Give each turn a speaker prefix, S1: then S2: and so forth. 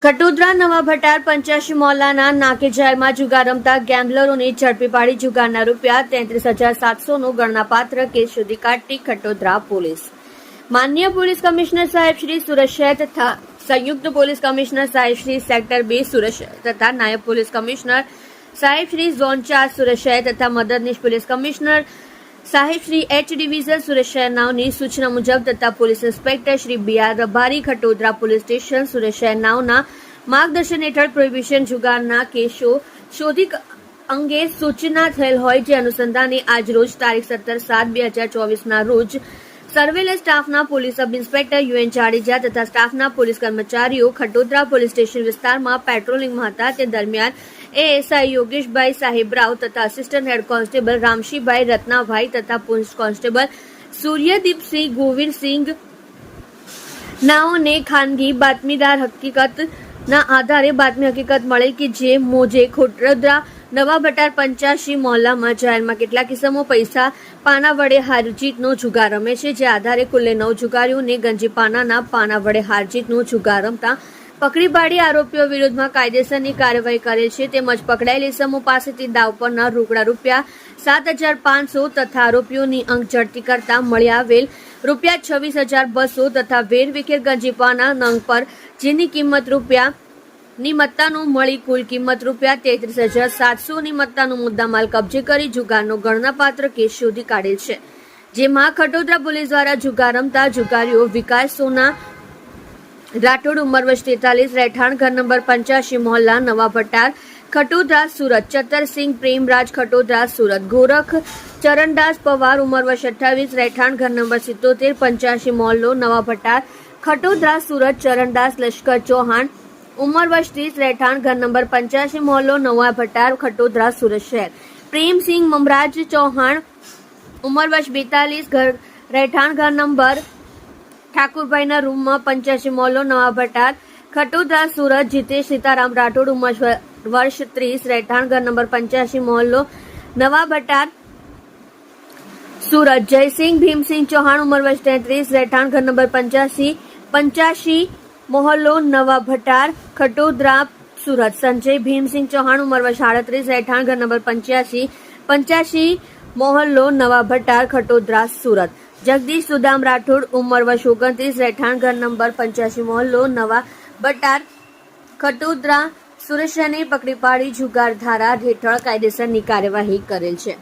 S1: ખટોદરા નવા ભટાર 85 મોહલ્લાના નાકે જાહેરમાં જુગાર રમતા ગેમ્બલરોને ઝડપી પાડી જુગારના રૂપિયા 33,700નો ગણનાપાત્ર કેસ શોધી કાઢતી ખટોદરા પોલીસ. માનનીય પોલીસ કમિશનર સાહેબ શ્રી સુરત શહેર તથા સંયુક્ત પોલીસ કમિશનર સાહેબ શ્રી સેક્ટર 2 સુરત શહેર તથા નાયબ પોલીસ કમિશનર સાહેબ શ્રી ઝોન 4 સુરત શહેર તથા મદદનીશ પોલીસ કમિશનર સાહેબ શ્રી એચ ડિવિઝન સુરત શહેર નાવની સૂચના મુજબ તથા પોલીસ ઇન્સ્પેક્ટર શ્રી બી.આર. રબારી ખટોદરા પોલીસ સ્ટેશન સુરત શહેર નાવના માર્ગદર્શન હેઠળ પ્રોહિબિશન જુગારના કેસો શોધી અંગે સૂચના થયેલ હોય જે અનુસંધાને આજ રોજ તારીખ 17/7/2024ના રોજ સર્વેલન્સ સ્ટાફના પોલીસ સબ ઇન્સ્પેક્ટર યુ.એન. જાડેજા તથા સ્ટાફના પોલીસ કર્મચારીઓ ખટોદરા પોલીસ સ્ટેશન વિસ્તારમાં પેટ્રોલિંગમાં હતા. તે દરમિયાન એએસઆઈ યોગેશભાઈ સાહેબરાવ તથા assistant head constable Ramshibhai Ratnabhai તથા પોલીસ કોન્સ્ટેબલ સૂર્યદીપસિંહ ગોવિરસિંહ નાઓને ખાનગી બાતમીદાર હકીકતના આધારે બાતમી હકીકત મળે કે જે મોજે ખટોદરા નવા ભટાર 85 મોહલ્લામાં જાહેરમાં કેટલાક કિસ્સામાં પૈસા પાના વડે હારજીતનો જુગાર રમે છે. જે આધારે કુલ્લે 9 જુગારીઓને ગંજી પાનાના પાના વડે હારજીતનો જુગાર રમતા પકડી પાડી આરોપીઓ વિરુદ્ધમાં કાયદેસરની કાર્યવાહી કરેલ છે. તેમજ પકડાયેલ ઇસમો પાસેથી દાવ પરના રોકડા રૂપિયા 7,500 તથા આરોપીઓની અંક ઝડપી કરતા મળી આવેલ રૂપિયા 26,200 તથા વેરવિખેર ગંજીપાના નંગ પર જેની કિંમત રૂપિયાની મત્તાનું મળી કુલ કિંમત રૂપિયા 33,700ની મત્તાનો મુદ્દામાલ કબજે કરી જુગારનો ગણનાપાત્ર કેસ શોધી કાઢેલ છે. જેમાં ખટોદરા પોલીસ દ્વારા જુગાર રમતા જુગારીઓ વિકાસ સોના રાઠોડ ઉંમર વર્ષ 43 રહેઠાણ ઘર નંબર 85 મોહલ્લા નવા ભટાર ખટોદરા સુરત, ચતરસિંહ પ્રેમરાજ ખટોદરા સુરત, ગોરખ ચરણદાસ પવાર ઉંમર વર્ષ 28 રહેઠાણ ઘર નંબર 77 85 મોહલ્લો નવા ભટાર ખટોદરા સુરત, ચરણદાસ લશ્કર ચૌહાણ ઉંમર વર્ષ 30 રહેઠાણ ઘર નંબર 85 મોહલ્લો નવા ભટાર ખટોદરા સુરત શહેર, પ્રેમસિંહ મમરાજ ચૌહાણ ઉંમર વર્ષ 42 રહેઠાણ ઘર નંબર ઠાકુરભાઈના રૂમમાં 85 મોહલ્લો નવા ભટાર ખટોદરા સુરત, જીતેશ સીતારામ રાઠોડ ઉંમર વર્ષ 30 રહેઠાણ ઘર નંબર 85 મોહલ્લો નવા ભટાર સુરત, જયસિંહ ભીમસિંહ ચૌહાણ ઉંમર વર્ષ 33 રહેઠાણ ઘર નંબર 85 મોહલ્લો નવા ભટાર ખટોદરા સુરત, સંજય ભીમસિંહ ચૌહાણ ઉંમર વર્ષ 38 રહેઠાણ ઘર નંબર 85 મોહલ્લો નવા ભટાર ખટોદરા સુરત, જગદીશ સુદામ રાઠોડ ઉંમર વર્ષ 29 રહેઠાણ ઘર નંબર 85 મોહલ્લો નવા ભટાર ખટોદરા સુરત શહેરને પકડી પાડી જુગાર ધારા હેઠળ કાયદેસરની કાર્યવાહી કરેલ છે.